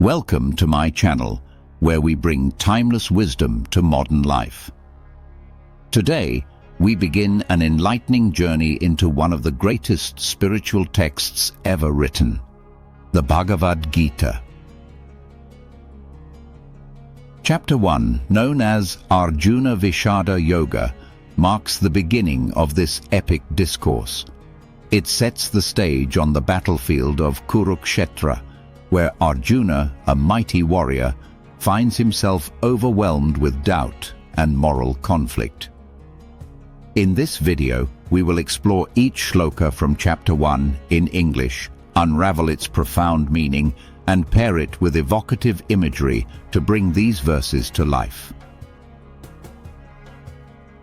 Welcome to my channel, where we bring timeless wisdom to modern life. Today, we begin an enlightening journey into one of the greatest spiritual texts ever written, the Bhagavad Gita. Chapter 1, known as Arjuna Vishada Yoga, marks the beginning of this epic discourse. It sets the stage on the battlefield of Kurukshetra, where Arjuna, a mighty warrior, finds himself overwhelmed with doubt and moral conflict. In this video, we will explore each shloka from chapter 1 in English, unravel its profound meaning, and pair it with evocative imagery to bring these verses to life.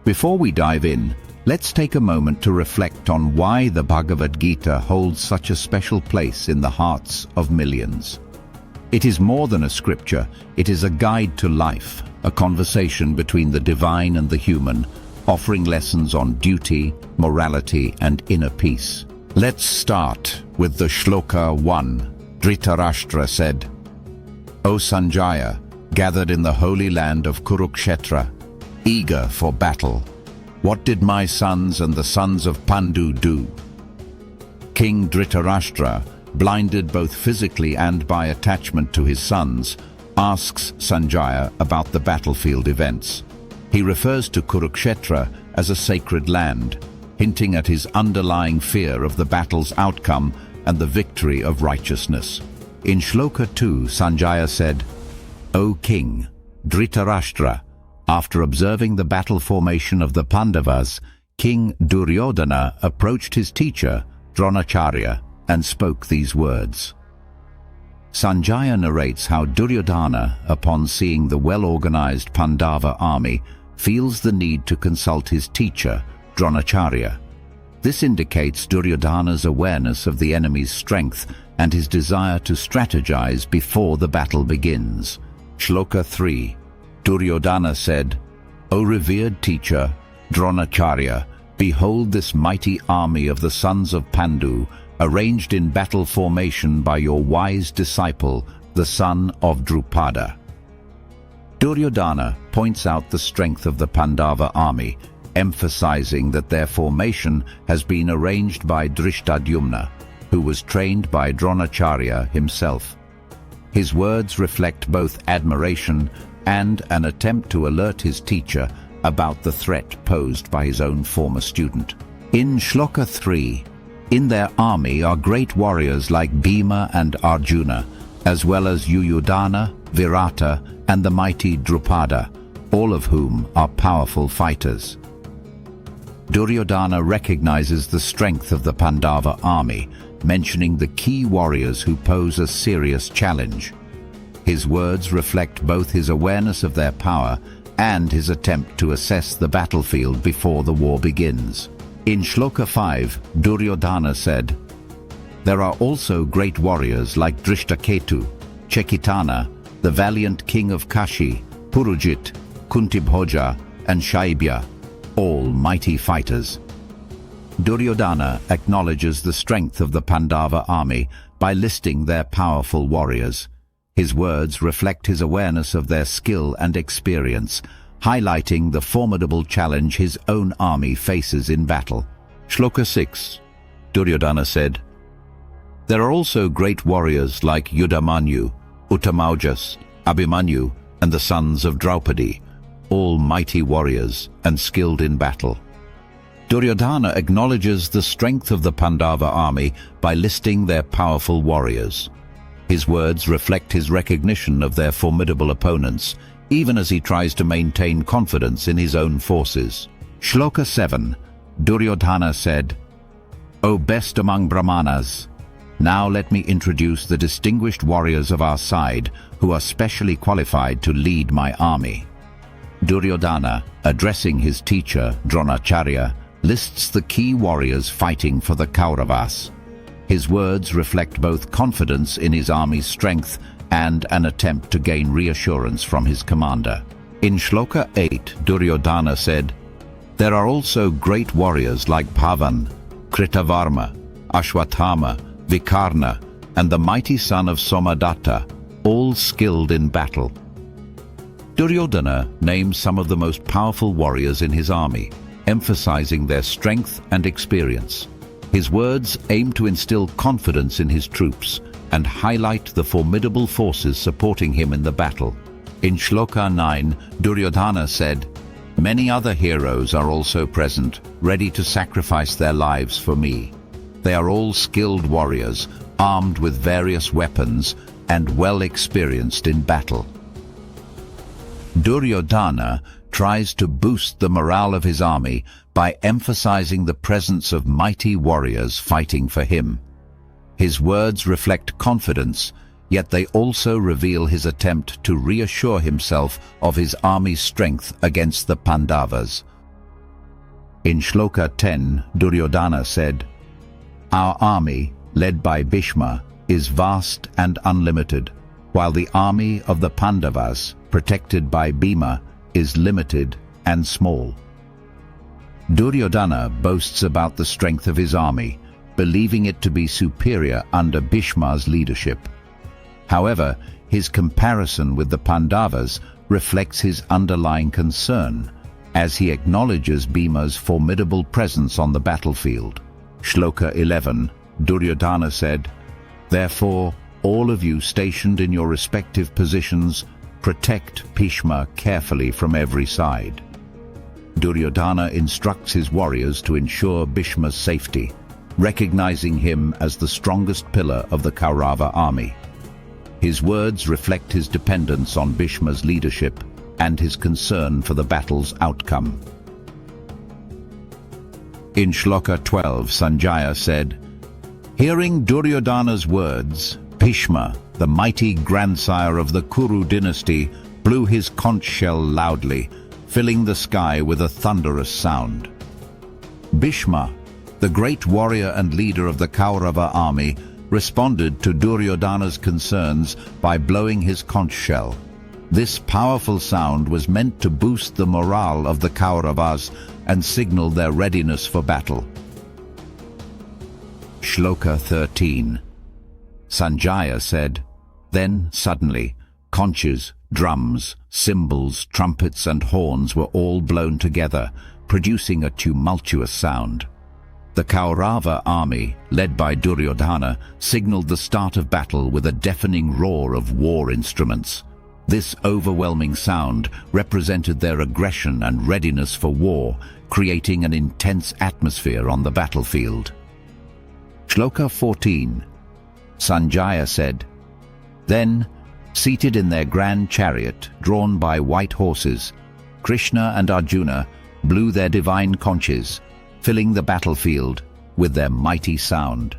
Before we dive in, let's take a moment to reflect on why the Bhagavad Gita holds such a special place in the hearts of millions. It is more than a scripture, it is a guide to life, a conversation between the divine and the human, offering lessons on duty, morality, and inner peace. Let's start with the shloka 1. Dhritarashtra said, "O Sanjaya, gathered in the holy land of Kurukshetra, eager for battle, what did my sons and the sons of Pandu do?" King Dhritarashtra, blinded both physically and by attachment to his sons, asks Sanjaya about the battlefield events. He refers to Kurukshetra as a sacred land, hinting at his underlying fear of the battle's outcome and the victory of righteousness. In shloka 2, Sanjaya said, "O King, Dhritarashtra, after observing the battle formation of the Pandavas, King Duryodhana approached his teacher, Dronacharya, and spoke these words." Sanjaya narrates how Duryodhana, upon seeing the well-organized Pandava army, feels the need to consult his teacher, Dronacharya. This indicates Duryodhana's awareness of the enemy's strength and his desire to strategize before the battle begins. Shloka 3. Duryodhana said, "O revered teacher, Dronacharya, behold this mighty army of the sons of Pandu, arranged in battle formation by your wise disciple, the son of Drupada." Duryodhana points out the strength of the Pandava army, emphasizing that their formation has been arranged by Drishtadyumna, who was trained by Dronacharya himself. His words reflect both admiration and an attempt to alert his teacher about the threat posed by his own former student. In shloka 3, in their army are great warriors like Bhima and Arjuna, as well as Yuyudhana, Virata, and the mighty Drupada, all of whom are powerful fighters. Duryodhana recognizes the strength of the Pandava army, mentioning the key warriors who pose a serious challenge. His words reflect both his awareness of their power and his attempt to assess the battlefield before the war begins. In shloka 5, Duryodhana said, "There are also great warriors like Drishtaketu, Chekitana, the valiant king of Kashi, Purujit, Kuntibhoja, and Shaibya, all mighty fighters." Duryodhana acknowledges the strength of the Pandava army by listing their powerful warriors. His words reflect his awareness of their skill and experience, highlighting the formidable challenge his own army faces in battle. Shloka 6. Duryodhana said, "There are also great warriors like Yudamanyu, Uttamaujas, Abhimanyu, and the sons of Draupadi, all mighty warriors and skilled in battle." Duryodhana acknowledges the strength of the Pandava army by listing their powerful warriors. His words reflect his recognition of their formidable opponents, even as he tries to maintain confidence in his own forces. Shloka 7. Duryodhana said, "O best among Brahmanas, now let me introduce the distinguished warriors of our side who are specially qualified to lead my army." Duryodhana, addressing his teacher, Dronacharya, lists the key warriors fighting for the Kauravas. His words reflect both confidence in his army's strength and an attempt to gain reassurance from his commander. In shloka 8, Duryodhana said, "There are also great warriors like Pavan, Kritavarma, Ashwathama, Vikarna, and the mighty son of Somadatta, all skilled in battle. Duryodhana names some of the most powerful warriors in his army, emphasizing their strength and experience. His words aim to instill confidence in his troops and highlight the formidable forces supporting him in the battle. In Shloka 9, Duryodhana said, "Many other heroes are also present, ready to sacrifice their lives for me. They are all skilled warriors, armed with various weapons and well experienced in battle." Duryodhana tries to boost the morale of his army by emphasizing the presence of mighty warriors fighting for him. His words reflect confidence, yet they also reveal his attempt to reassure himself of his army's strength against the Pandavas. In Shloka 10, Duryodhana said, "Our army, led by Bhishma, is vast and unlimited, while the army of the Pandavas, protected by Bhima, is limited and small." Duryodhana boasts about the strength of his army, believing it to be superior under Bhishma's leadership. However, his comparison with the Pandavas reflects his underlying concern, as he acknowledges Bhima's formidable presence on the battlefield. Shloka 11, Duryodhana said, "Therefore, all of you stationed in your respective positions, protect Bhishma carefully from every side." Duryodhana instructs his warriors to ensure Bhishma's safety, recognizing him as the strongest pillar of the Kaurava army. His words reflect his dependence on Bhishma's leadership and his concern for the battle's outcome. In Shloka 12, Sanjaya said, "Hearing Duryodhana's words, Bhishma, the mighty grandsire of the Kuru dynasty, blew his conch shell loudly, filling the sky with a thunderous sound." Bhishma, the great warrior and leader of the Kaurava army, responded to Duryodhana's concerns by blowing his conch shell. This powerful sound was meant to boost the morale of the Kauravas and signal their readiness for battle. Shloka 13. Sanjaya said, "Then, suddenly, conches, drums, cymbals, trumpets and horns were all blown together, producing a tumultuous sound. The Kaurava army, led by Duryodhana, signaled the start of battle with a deafening roar of war instruments. This overwhelming sound represented their aggression and readiness for war, creating an intense atmosphere on the battlefield. Shloka 14. Sanjaya said, "Then, seated in their grand chariot, drawn by white horses, Krishna and Arjuna blew their divine conches, filling the battlefield with their mighty sound.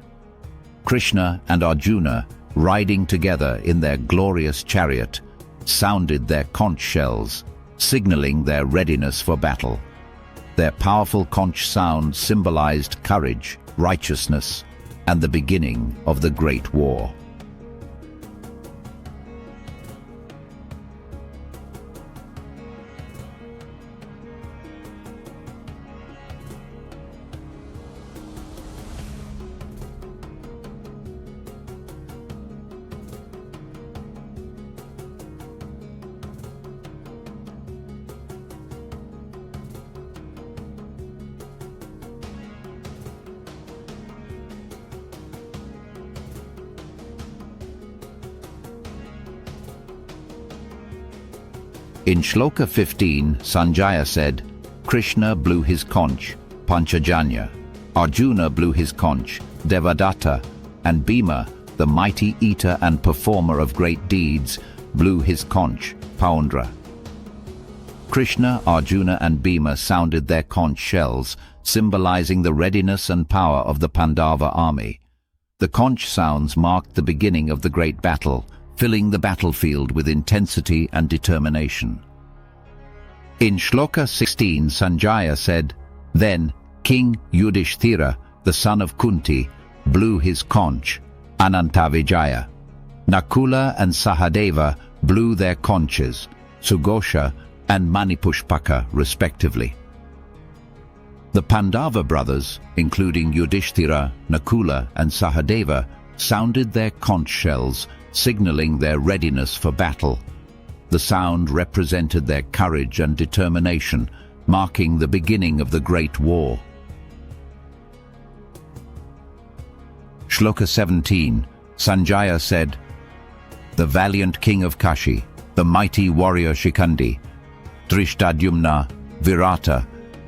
Krishna and Arjuna, riding together in their glorious chariot, sounded their conch shells, signaling their readiness for battle. Their powerful conch sound symbolized courage, righteousness, and the beginning of the Great War." In Shloka 15, Sanjaya said, "Krishna blew his conch, Panchajanya. Arjuna blew his conch, Devadatta, and Bhima, the mighty eater and performer of great deeds, blew his conch, Paundra." Krishna, Arjuna and Bhima sounded their conch shells, symbolizing the readiness and power of the Pandava army. The conch sounds marked the beginning of the great battle, filling the battlefield with intensity and determination. In Shloka 16, Sanjaya said, "Then King Yudhishthira, the son of Kunti, blew his conch, Anantavijaya. Nakula and Sahadeva blew their conches, Sughosha and Manipushpaka, respectively." The Pandava brothers, including Yudhishthira, Nakula and Sahadeva, sounded their conch shells, signaling their readiness for battle. The sound represented their courage and determination, marking the beginning of the Great War. Shloka 17. Sanjaya said, "The valiant king of Kashi, the mighty warrior Shikandi, Drishtadyumna, Virata,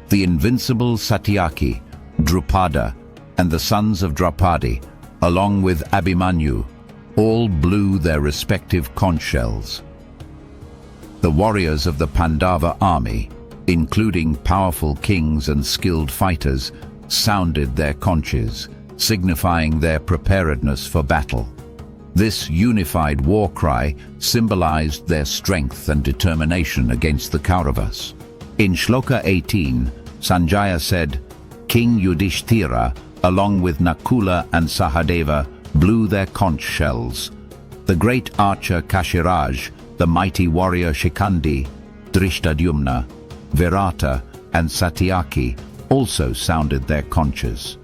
the invincible Satyaki, Drupada, and the sons of Draupadi, along with Abhimanyu, all blew their respective conch shells. The warriors of the Pandava army, including powerful kings and skilled fighters, sounded their conches, signifying their preparedness for battle. This unified war cry symbolized their strength and determination against the Kauravas. In Shloka 18, Sanjaya said, "King Yudhishthira, along with Nakula and Sahadeva, blew their conch shells. The great archer Kashiraj, the mighty warrior Shikandi, Drishtadyumna, Virata, and Satyaki also sounded their conches.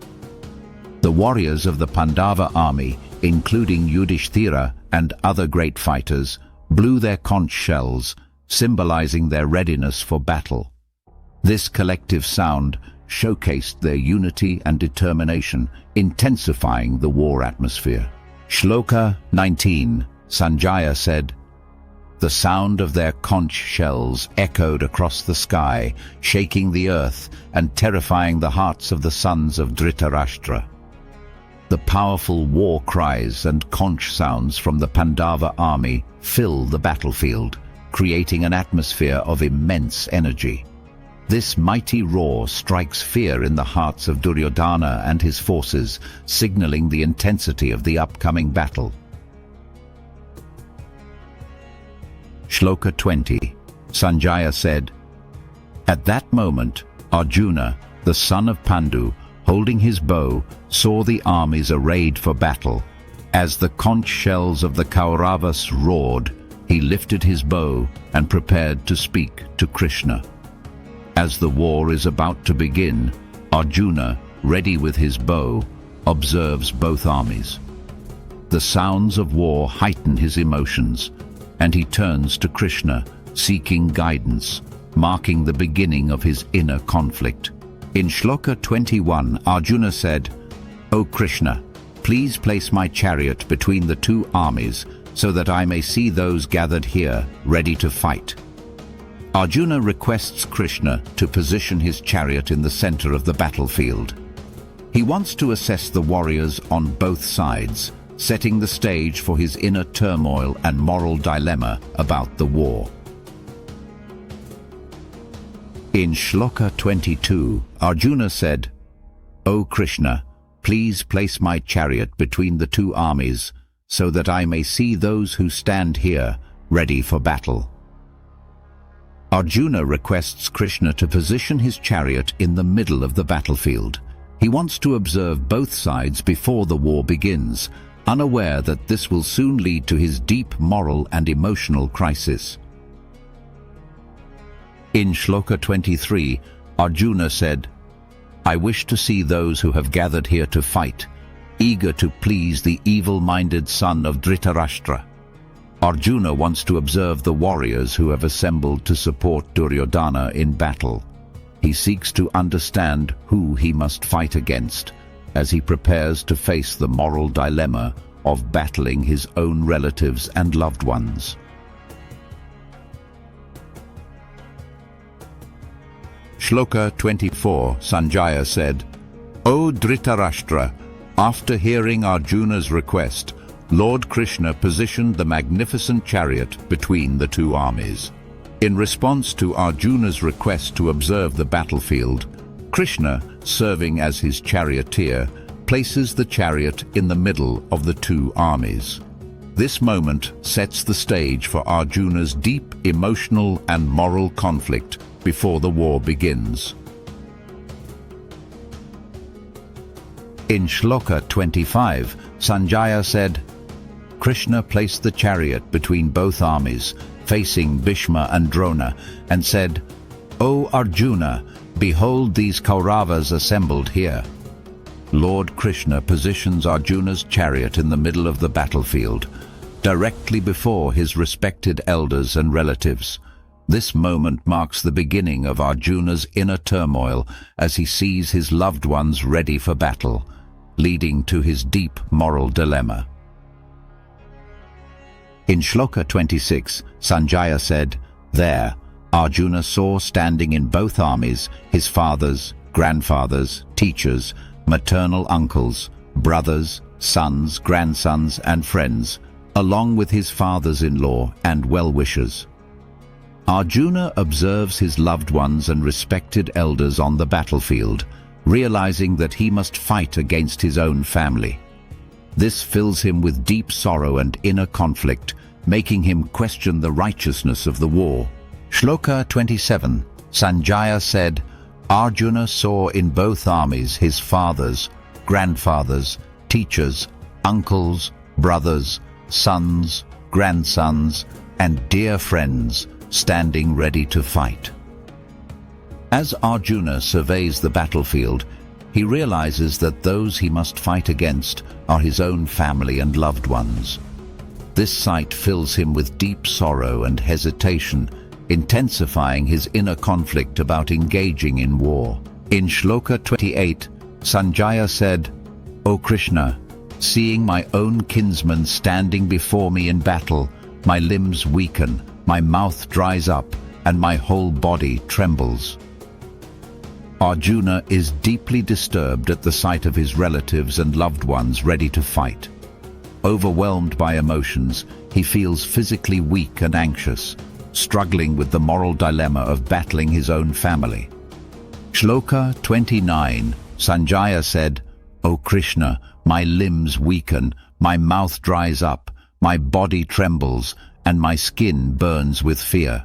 The warriors of the Pandava army, including Yudhishthira and other great fighters, blew their conch shells, symbolizing their readiness for battle. This collective sound showcased their unity and determination, intensifying the war atmosphere." Shloka 19. Sanjaya said, "The sound of their conch shells echoed across the sky, shaking the earth and terrifying the hearts of the sons of Dhritarashtra. The powerful war cries and conch sounds from the Pandava army fill the battlefield, creating an atmosphere of immense energy. This mighty roar strikes fear in the hearts of Duryodhana and his forces, signaling the intensity of the upcoming battle." Shloka 20. Sanjaya said, "At that moment, Arjuna, the son of Pandu, holding his bow, saw the armies arrayed for battle. As the conch shells of the Kauravas roared, he lifted his bow and prepared to speak to Krishna. As the war is about to begin, Arjuna, ready with his bow, observes both armies. The sounds of war heighten his emotions, and he turns to Krishna, seeking guidance, marking the beginning of his inner conflict. In Shloka 21, Arjuna said, "O Krishna, please place my chariot between the two armies so that I may see those gathered here ready to fight." Arjuna requests Krishna to position his chariot in the center of the battlefield. He wants to assess the warriors on both sides, setting the stage for his inner turmoil and moral dilemma about the war. In Shloka 22, Arjuna said, "O Krishna, please place my chariot between the two armies so that I may see those who stand here ready for battle." Arjuna requests Krishna to position his chariot in the middle of the battlefield. He wants to observe both sides before the war begins, unaware that this will soon lead to his deep moral and emotional crisis. In Shloka 23, Arjuna said, "I wish to see those who have gathered here to fight, eager to please the evil-minded son of Dhritarashtra." Arjuna wants to observe the warriors who have assembled to support Duryodhana in battle. He seeks to understand who he must fight against as he prepares to face the moral dilemma of battling his own relatives and loved ones. Shloka 24, Sanjaya said, "O Dhritarashtra, after hearing Arjuna's request, Lord Krishna positioned the magnificent chariot between the two armies. In response to Arjuna's request to observe the battlefield, Krishna, serving as his charioteer, places the chariot in the middle of the two armies. This moment sets the stage for Arjuna's deep emotional and moral conflict before the war begins. In Shloka 25, Sanjaya said, "Krishna placed the chariot between both armies, facing Bhishma and Drona, and said, 'O Arjuna, behold these Kauravas assembled here.' Lord Krishna positions Arjuna's chariot in the middle of the battlefield, directly before his respected elders and relatives. This moment marks the beginning of Arjuna's inner turmoil as he sees his loved ones ready for battle, leading to his deep moral dilemma. In Shloka 26, Sanjaya said, "There, Arjuna saw standing in both armies his fathers, grandfathers, teachers, maternal uncles, brothers, sons, grandsons, and friends, along with his fathers-in-law and well-wishers." Arjuna observes his loved ones and respected elders on the battlefield, realizing that he must fight against his own family. This fills him with deep sorrow and inner conflict, making him question the righteousness of the war. Shloka 27, Sanjaya said, "Arjuna saw in both armies his fathers, grandfathers, teachers, uncles, brothers, sons, grandsons, and dear friends standing ready to fight." As Arjuna surveys the battlefield, he realizes that those he must fight against are his own family and loved ones. This sight fills him with deep sorrow and hesitation, intensifying his inner conflict about engaging in war. In Shloka 28, Sanjaya said, "O Krishna, seeing my own kinsmen standing before me in battle, my limbs weaken, my mouth dries up, and my whole body trembles." Arjuna is deeply disturbed at the sight of his relatives and loved ones ready to fight. Overwhelmed by emotions, he feels physically weak and anxious, struggling with the moral dilemma of battling his own family. Shloka 29, Sanjaya said, "O Krishna, my limbs weaken, my mouth dries up, my body trembles, and my skin burns with fear."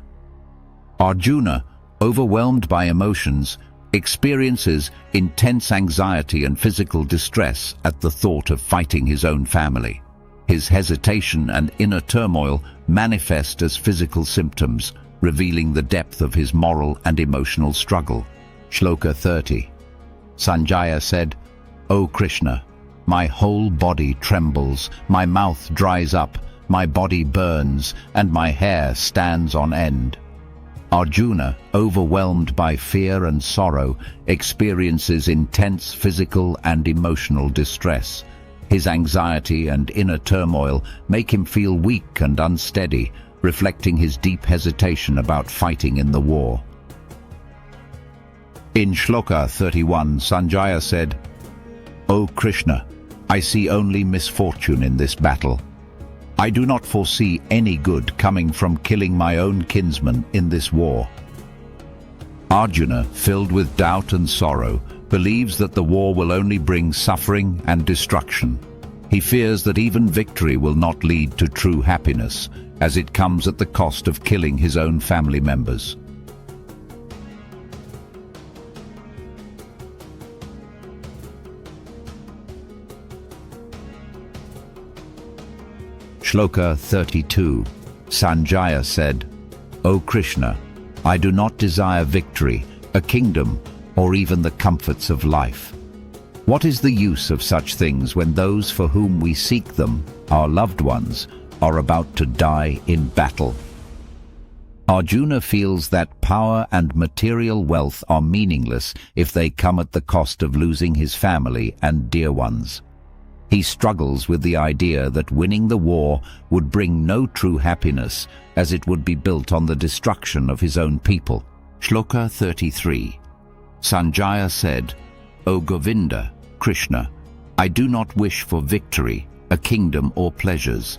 Arjuna, overwhelmed by emotions, experiences intense anxiety and physical distress at the thought of fighting his own family. His hesitation and inner turmoil manifest as physical symptoms, revealing the depth of his moral and emotional struggle. Shloka 30. Sanjaya said, "O Krishna, my whole body trembles, my mouth dries up, my body burns, and my hair stands on end." Arjuna, overwhelmed by fear and sorrow, experiences intense physical and emotional distress. His anxiety and inner turmoil make him feel weak and unsteady, reflecting his deep hesitation about fighting in the war. In Shloka 31, Sanjaya said, "O Krishna, I see only misfortune in this battle. I do not foresee any good coming from killing my own kinsmen in this war." Arjuna, filled with doubt and sorrow, believes that the war will only bring suffering and destruction. He fears that even victory will not lead to true happiness, as it comes at the cost of killing his own family members. Shloka 32, Sanjaya said, "O Krishna, I do not desire victory, a kingdom, or even the comforts of life. What is the use of such things when those for whom we seek them, our loved ones, are about to die in battle?" Arjuna feels that power and material wealth are meaningless if they come at the cost of losing his family and dear ones. He struggles with the idea that winning the war would bring no true happiness, as it would be built on the destruction of his own people. Shloka 33. Sanjaya said, "O Govinda, Krishna, I do not wish for victory, a kingdom or pleasures.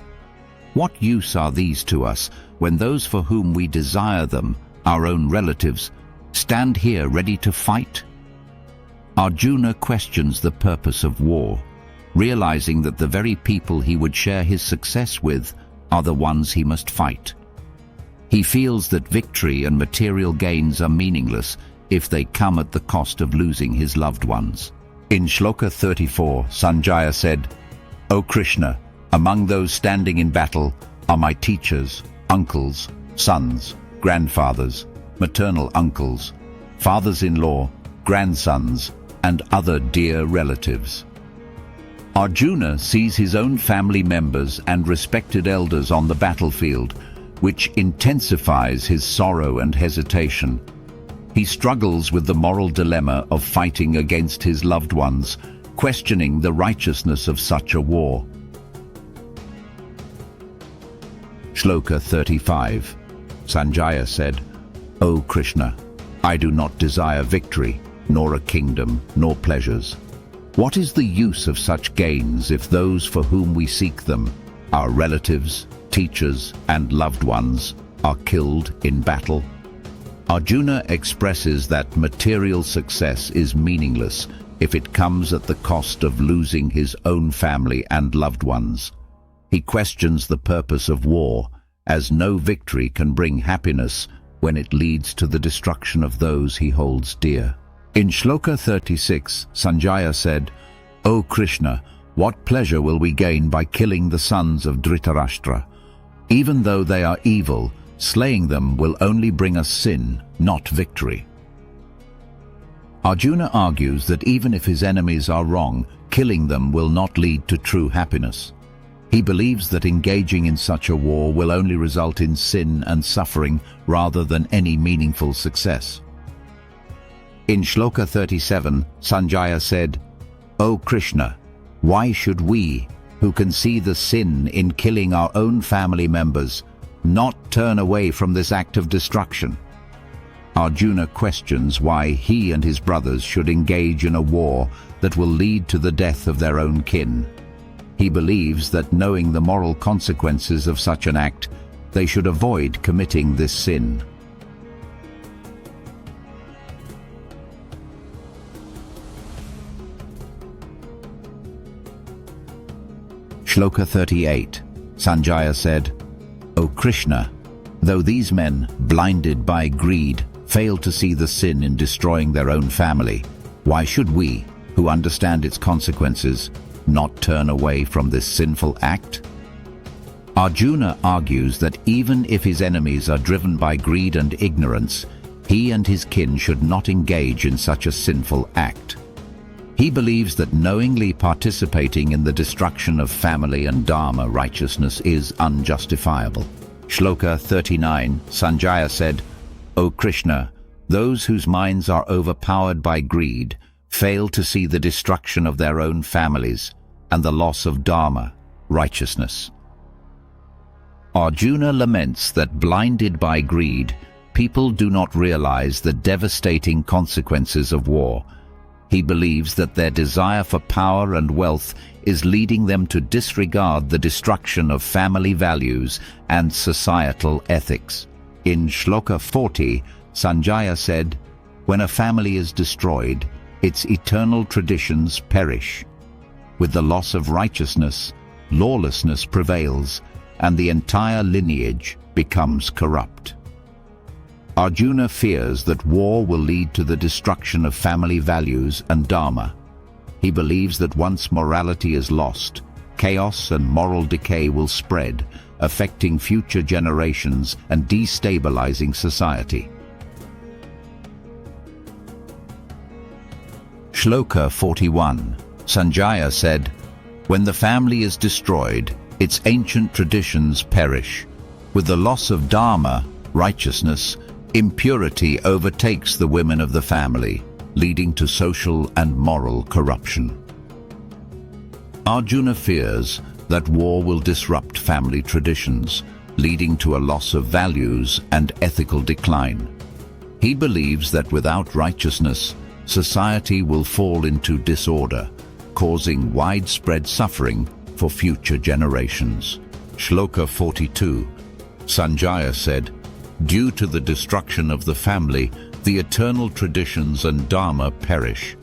What use are these to us when those for whom we desire them, our own relatives, stand here ready to fight?" Arjuna questions the purpose of war, realizing that the very people he would share his success with are the ones he must fight. He feels that victory and material gains are meaningless if they come at the cost of losing his loved ones. In Shloka 34, Sanjaya said, "O Krishna, among those standing in battle are my teachers, uncles, sons, grandfathers, maternal uncles, fathers-in-law, grandsons, and other dear relatives." Arjuna sees his own family members and respected elders on the battlefield, which intensifies his sorrow and hesitation. He struggles with the moral dilemma of fighting against his loved ones, questioning the righteousness of such a war. Shloka 35. Sanjaya said, "O Krishna, I do not desire victory, nor a kingdom, nor pleasures. What is the use of such gains if those for whom we seek them, our relatives, teachers, and loved ones, are killed in battle?" Arjuna expresses that material success is meaningless if it comes at the cost of losing his own family and loved ones. He questions the purpose of war, as no victory can bring happiness when it leads to the destruction of those he holds dear. In Shloka 36, Sanjaya said, "O Krishna, what pleasure will we gain by killing the sons of Dhritarashtra? Even though they are evil, slaying them will only bring us sin, not victory." Arjuna argues that even if his enemies are wrong, killing them will not lead to true happiness. He believes that engaging in such a war will only result in sin and suffering rather than any meaningful success. In Shloka 37, Sanjaya said, "O Krishna, why should we, who can see the sin in killing our own family members, not turn away from this act of destruction?" Arjuna questions why he and his brothers should engage in a war that will lead to the death of their own kin. He believes that knowing the moral consequences of such an act, they should avoid committing this sin. Shloka 38. Sanjaya said, "O Krishna, though these men, blinded by greed, fail to see the sin in destroying their own family, why should we, who understand its consequences, not turn away from this sinful act?" Arjuna argues that even if his enemies are driven by greed and ignorance, he and his kin should not engage in such a sinful act. He believes that knowingly participating in the destruction of family and Dharma righteousness is unjustifiable. Shloka 39, Sanjaya said, "O Krishna, those whose minds are overpowered by greed fail to see the destruction of their own families and the loss of Dharma, righteousness." Arjuna laments that blinded by greed, people do not realize the devastating consequences of war. He believes that their desire for power and wealth is leading them to disregard the destruction of family values and societal ethics. In Shloka 40, Sanjaya said, "When a family is destroyed, its eternal traditions perish. With the loss of righteousness, lawlessness prevails, and the entire lineage becomes corrupt." Arjuna fears that war will lead to the destruction of family values and Dharma. He believes that once morality is lost, chaos and moral decay will spread, affecting future generations and destabilizing society. Shloka 41. Sanjaya said, "When the family is destroyed, its ancient traditions perish. With the loss of Dharma, righteousness, impurity overtakes the women of the family, leading to social and moral corruption." Arjuna fears that war will disrupt family traditions, leading to a loss of values and ethical decline. He believes that without righteousness, society will fall into disorder, causing widespread suffering for future generations. Shloka 42. Sanjaya said, "Due to the destruction of the family, the eternal traditions and Dharma perish.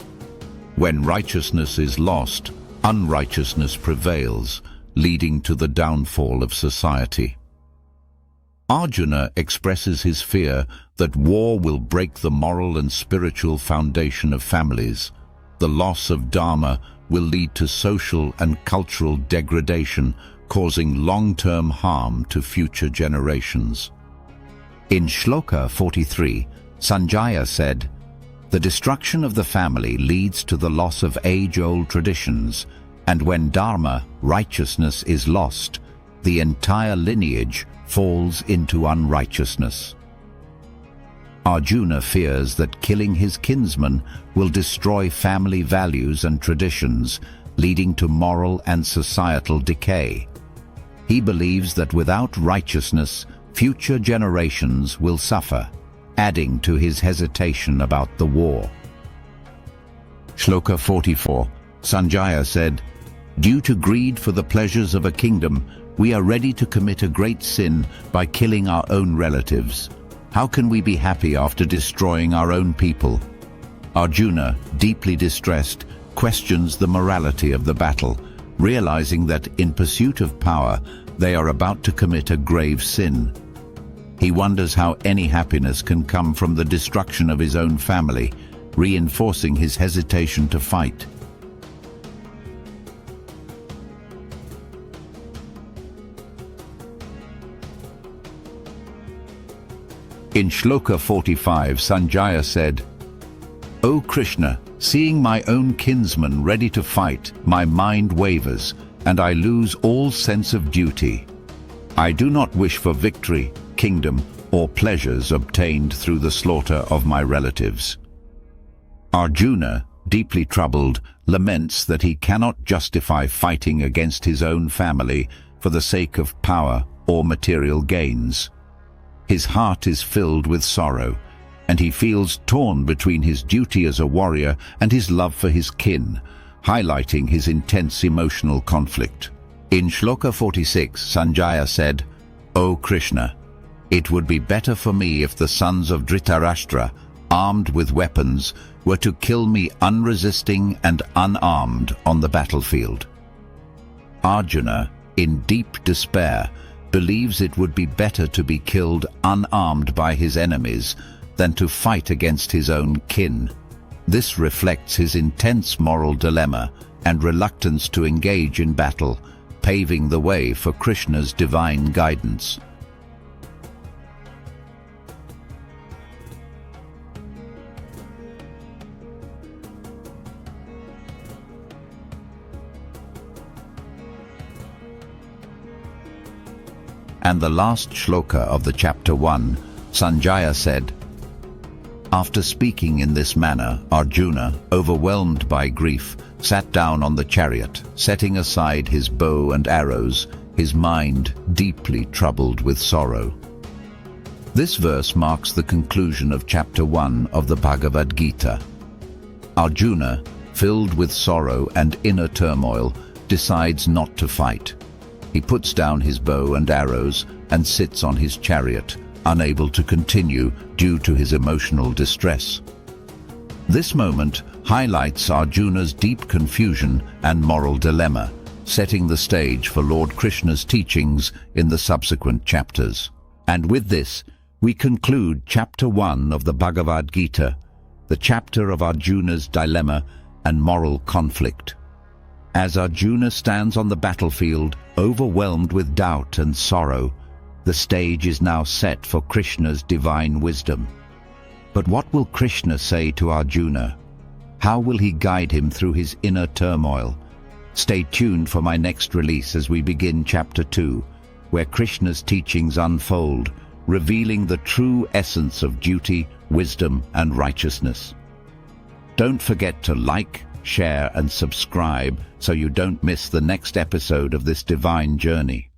When righteousness is lost, unrighteousness prevails, leading to the downfall of society." Arjuna expresses his fear that war will break the moral and spiritual foundation of families. The loss of Dharma will lead to social and cultural degradation, causing long-term harm to future generations. In Shloka 43, Sanjaya said, "The destruction of the family leads to the loss of age-old traditions, And when Dharma, righteousness, is lost, the entire lineage falls into unrighteousness. Arjuna fears that killing his kinsman will destroy family values and traditions, leading to moral and societal decay. He believes that without righteousness, future generations will suffer, adding to his hesitation about the war. Shloka 44. Sanjaya said, "Due to greed for the pleasures of a kingdom, we are ready to commit a great sin by killing our own relatives. How can we be happy after destroying our own people?" Arjuna, deeply distressed, questions the morality of the battle, realizing that in pursuit of power, they are about to commit a grave sin. He wonders how any happiness can come from the destruction of his own family, reinforcing his hesitation to fight. In Shloka 45, Sanjaya said, "O Krishna, seeing my own kinsman ready to fight, my mind wavers, and I lose all sense of duty. I do not wish for victory, kingdom, or pleasures obtained through the slaughter of my relatives." Arjuna, deeply troubled, laments that he cannot justify fighting against his own family for the sake of power or material gains. His heart is filled with sorrow, and he feels torn between his duty as a warrior and his love for his kin, highlighting his intense emotional conflict. In Shloka 46, Sanjaya said, "O Krishna, it would be better for me if the sons of Dhritarashtra, armed with weapons, were to kill me unresisting and unarmed on the battlefield." Arjuna, in deep despair, believes it would be better to be killed unarmed by his enemies than to fight against his own kin. This reflects his intense moral dilemma and reluctance to engage in battle, paving the way for Krishna's divine guidance. And the last shloka of the chapter 1, Sanjaya said, "After speaking in this manner, Arjuna, overwhelmed by grief, sat down on the chariot, setting aside his bow and arrows, his mind deeply troubled with sorrow." This verse marks the conclusion of chapter 1 of the Bhagavad Gita. Arjuna, filled with sorrow and inner turmoil, decides not to fight. He puts down his bow and arrows and sits on his chariot, unable to continue due to his emotional distress. This moment highlights Arjuna's deep confusion and moral dilemma, setting the stage for Lord Krishna's teachings in the subsequent chapters. And with this, we conclude chapter 1 of the Bhagavad Gita, the chapter of Arjuna's dilemma and moral conflict. As Arjuna stands on the battlefield, overwhelmed with doubt and sorrow, the stage is now set for Krishna's divine wisdom. But what will Krishna say to Arjuna? How will he guide him through his inner turmoil? Stay tuned for my next release as we begin chapter 2, where Krishna's teachings unfold, revealing the true essence of duty, wisdom, and righteousness. Don't forget to like, share, and subscribe so you don't miss the next episode of this divine journey.